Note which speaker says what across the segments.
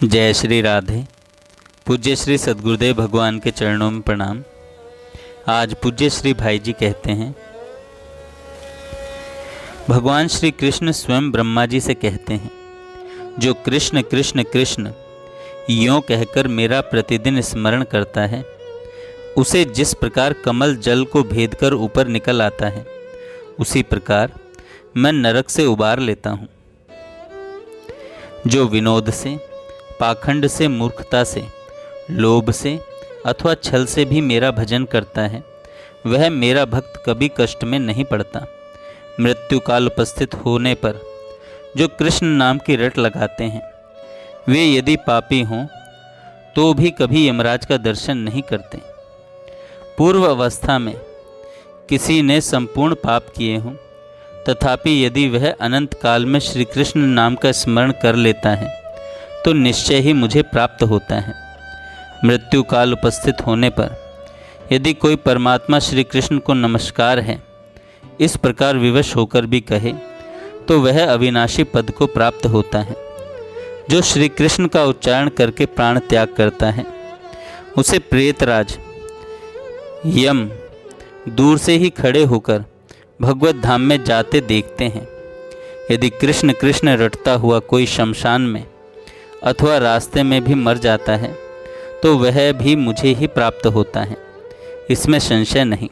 Speaker 1: जय श्री राधे। पूज्य श्री सद्गुरुदेव भगवान के चरणों में प्रणाम। आज पूज्य श्री भाई जी कहते हैं, भगवान श्री कृष्ण स्वयं ब्रह्मा जी से कहते हैं, जो कृष्ण कृष्ण कृष्ण यों कहकर मेरा प्रतिदिन स्मरण करता है, उसे जिस प्रकार कमल जल को भेद कर ऊपर निकल आता है, उसी प्रकार मैं नरक से उबार लेता हूँ। जो विनोद से, पाखंड से, मूर्खता से, लोभ से अथवा छल से भी मेरा भजन करता है, वह मेरा भक्त कभी कष्ट में नहीं पड़ता। मृत्यु काल उपस्थित होने पर जो कृष्ण नाम की रट लगाते हैं, वे यदि पापी हों तो भी कभी यमराज का दर्शन नहीं करते। पूर्व अवस्था में किसी ने संपूर्ण पाप किए हों, तथापि यदि वह अनंत काल में श्री कृष्ण नाम का स्मरण कर लेता है तो निश्चय ही मुझे प्राप्त होता है। मृत्यु काल उपस्थित होने पर यदि कोई परमात्मा श्री कृष्ण को नमस्कार है, इस प्रकार विवश होकर भी कहे, तो वह अविनाशी पद को प्राप्त होता है। जो श्री कृष्ण का उच्चारण करके प्राण त्याग करता है, उसे प्रेतराज यम दूर से ही खड़े होकर भगवत धाम में जाते देखते हैं। यदि कृष्ण कृष्ण रटता हुआ कोई शमशान में अथवा रास्ते में भी मर जाता है, तो वह भी मुझे ही प्राप्त होता है, इसमें संशय नहीं।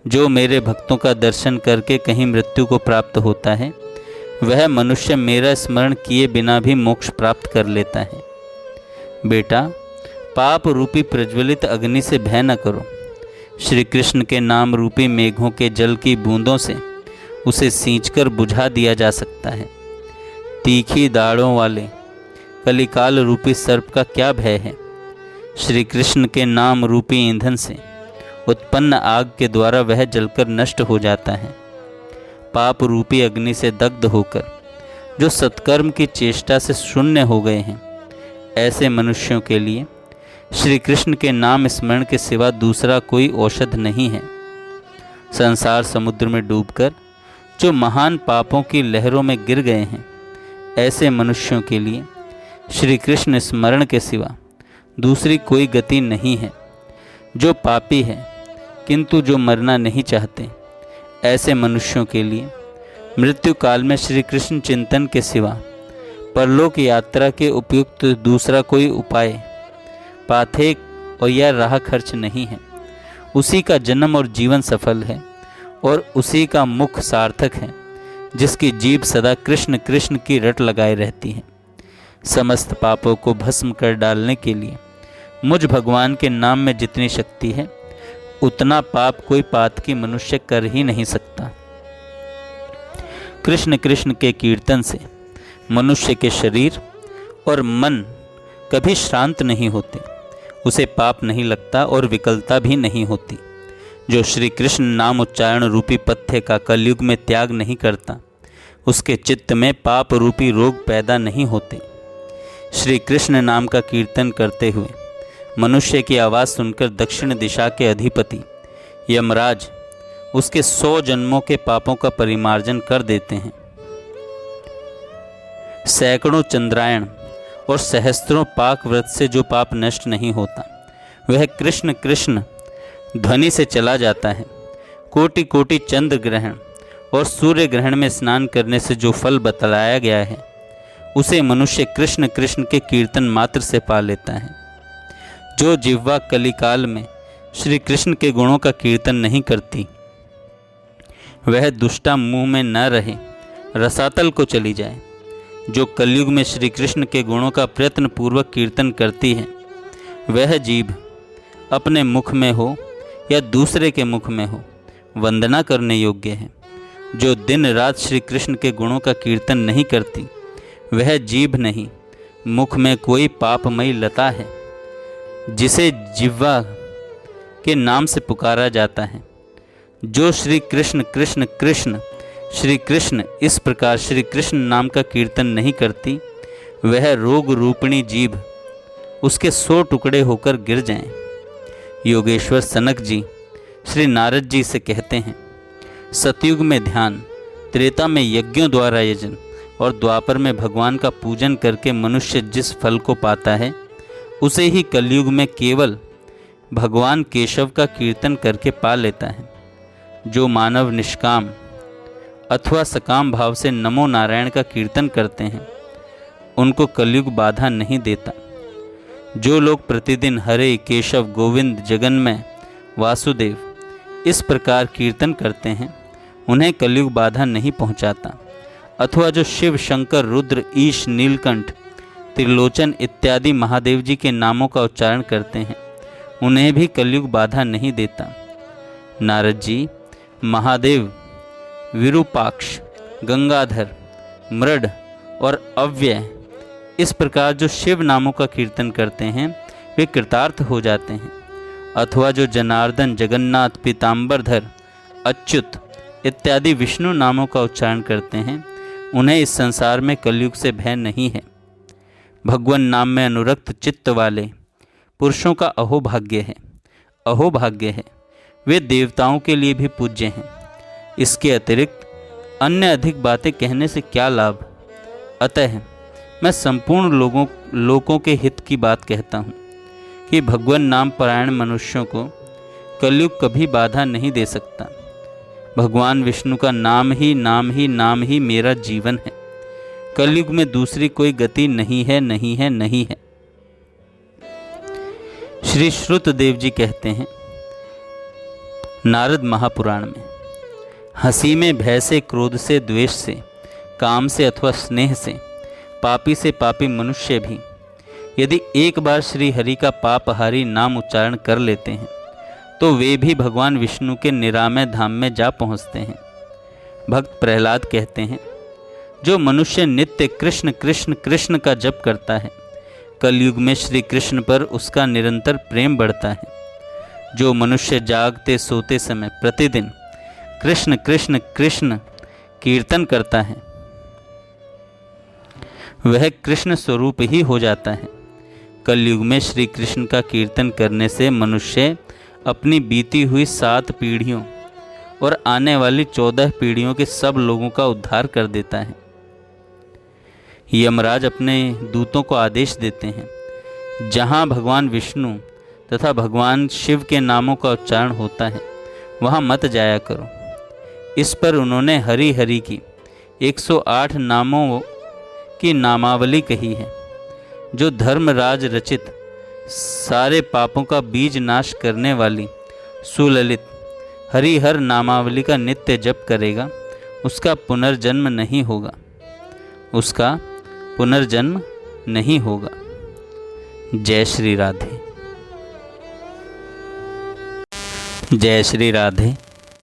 Speaker 1: जो मेरे भक्तों का दर्शन करके कहीं मृत्यु को प्राप्त होता है, वह मनुष्य मेरा स्मरण किए बिना भी मोक्ष प्राप्त कर लेता है। बेटा, पाप रूपी प्रज्वलित अग्नि से भय न करो। श्री कृष्ण के नाम रूपी मेघों के जल की बूंदों से उसे सींचकर बुझा दिया जा सकता है। तीखी दाढ़ों वाले कलिकाल रूपी सर्प का क्या भय है। श्री कृष्ण के नाम रूपी ईंधन से उत्पन्न आग के द्वारा वह जलकर नष्ट हो जाता है। पाप रूपी अग्नि से दग्ध होकर जो सत्कर्म की चेष्टा से शून्य हो गए हैं, ऐसे मनुष्यों के लिए श्री कृष्ण के नाम स्मरण के सिवा दूसरा कोई औषध नहीं है। संसार समुद्र में डूबकर जो महान पापों की लहरों में गिर गए हैं, ऐसे मनुष्यों के लिए श्री कृष्ण स्मरण के सिवा दूसरी कोई गति नहीं है। जो पापी है किंतु जो मरना नहीं चाहते, ऐसे मनुष्यों के लिए मृत्यु काल में श्री कृष्ण चिंतन के सिवा परलोक यात्रा के उपयुक्त दूसरा कोई उपाय, पाथेय और या राह खर्च नहीं है। उसी का जन्म और जीवन सफल है और उसी का मुख सार्थक है, जिसकी जीभ सदा कृष्ण कृष्ण की रट लगाए रहती है। समस्त पापों को भस्म कर डालने के लिए मुझ भगवान के नाम में जितनी शक्ति है, उतना पाप कोई पातकी मनुष्य कर ही नहीं सकता। कृष्ण कृष्ण के कीर्तन से मनुष्य के शरीर और मन कभी शांत नहीं होते, उसे पाप नहीं लगता और विकलता भी नहीं होती। जो श्री कृष्ण नाम उच्चारण रूपी पथ्य का कलयुग में त्याग नहीं करता, उसके चित्त में पाप रूपी रोग पैदा नहीं होते। श्री कृष्ण नाम का कीर्तन करते हुए मनुष्य की आवाज़ सुनकर दक्षिण दिशा के अधिपति यमराज उसके 100 जन्मों के पापों का परिमार्जन कर देते हैं। सैकड़ों चंद्रायण और सहस्त्रों पाक व्रत से जो पाप नष्ट नहीं होता, वह कृष्ण कृष्ण ध्वनि से चला जाता है। कोटि कोटि चंद्र ग्रहण और सूर्य ग्रहण में स्नान करने से जो फल बतलाया गया है, उसे मनुष्य कृष्ण कृष्ण के कीर्तन मात्र से पा लेता है। जो जिह्वा कलिकाल में श्री कृष्ण के गुणों का कीर्तन नहीं करती, वह दुष्टा मुंह में न रहे, रसातल को चली जाए। जो कलयुग में श्री कृष्ण के गुणों का प्रयत्न पूर्वक कीर्तन करती है, वह जीभ अपने मुख में हो या दूसरे के मुख में हो, वंदना करने योग्य है। जो दिन रात श्री कृष्ण के गुणों का कीर्तन नहीं करती, वह जीभ नहीं, मुख में कोई पापमयी लता है, जिसे जिह्वा के नाम से पुकारा जाता है। जो श्री कृष्ण कृष्ण कृष्ण श्री कृष्ण इस प्रकार श्री कृष्ण नाम का कीर्तन नहीं करती, वह रोग रूपिणी जीभ उसके 100 टुकड़े होकर गिर जाएं। योगेश्वर सनक जी श्री नारद जी से कहते हैं, सतयुग में ध्यान, त्रेता में यज्ञों द्वारा यजन और द्वापर में भगवान का पूजन करके मनुष्य जिस फल को पाता है उसे ही कलयुग में केवल भगवान केशव का कीर्तन करके पा लेता है। जो मानव निष्काम अथवा सकाम भाव से नमो नारायण का कीर्तन करते हैं उनको कलयुग बाधा नहीं देता। जो लोग प्रतिदिन हरे केशव गोविंद जगन्मय वासुदेव इस प्रकार कीर्तन करते हैं उन्हें कलयुग बाधा नहीं पहुंचाता। अथवा जो शिव शंकर रुद्र ईश नीलकंठ त्रिलोचन इत्यादि महादेव जी के नामों का उच्चारण करते हैं उन्हें भी कलयुग बाधा नहीं देता। नारद जी महादेव विरूपाक्ष गंगाधर मृड और अव्यय इस प्रकार जो शिव नामों का कीर्तन करते हैं वे कृतार्थ हो जाते हैं। अथवा जो जनार्दन जगन्नाथ पीताम्बरधर अच्युत इत्यादि विष्णु नामों का उच्चारण करते हैं उन्हें इस संसार में कलयुग से भय नहीं है। भगवान नाम में अनुरक्त चित्त वाले पुरुषों का अहोभाग्य है, अहोभाग्य है। वे देवताओं के लिए भी पूज्य हैं। इसके अतिरिक्त अन्य अधिक बातें कहने से क्या लाभ। अतः मैं संपूर्ण लोगों के हित की बात कहता हूँ कि भगवान नाम परायण मनुष्यों को कलयुग कभी बाधा नहीं दे सकता। भगवान विष्णु का नाम ही मेरा जीवन है। कलयुग में दूसरी कोई गति नहीं है, नहीं है, नहीं है। श्री श्रुतदेव जी कहते हैं नारद महापुराण में, हंसी में भय से क्रोध से द्वेष से काम से अथवा स्नेह से पापी से पापी मनुष्य भी यदि एक बार श्री हरि का पापहारी नाम उच्चारण कर लेते हैं तो वे भी भगवान विष्णु के निरामय धाम में जा पहुँचते हैं। भक्त प्रहलाद कहते हैं जो मनुष्य नित्य कृष्ण कृष्ण कृष्ण का जप करता है कलयुग में श्री कृष्ण पर उसका निरंतर प्रेम बढ़ता है। जो मनुष्य जागते सोते समय प्रतिदिन कृष्ण कृष्ण कृष्ण कीर्तन करता है वह कृष्ण स्वरूप ही हो जाता है। कलयुग में श्री कृष्ण का कीर्तन करने से मनुष्य अपनी बीती हुई 7 पीढ़ियों और आने वाली 14 पीढ़ियों के सब लोगों का उद्धार कर देता है। यमराज अपने दूतों को आदेश देते हैं जहाँ भगवान विष्णु तथा भगवान शिव के नामों का उच्चारण होता है वहाँ मत जाया करो। इस पर उन्होंने हरि हरि की 108 नामों की नामावली कही है जो धर्मराज रचित सारे पापों का बीज नाश करने वाली सुललित हरिहर नामावली का नित्य जप करेगा उसका पुनर्जन्म नहीं होगा, उसका पुनर्जन्म नहीं होगा। जय श्री राधे, जय श्री राधे।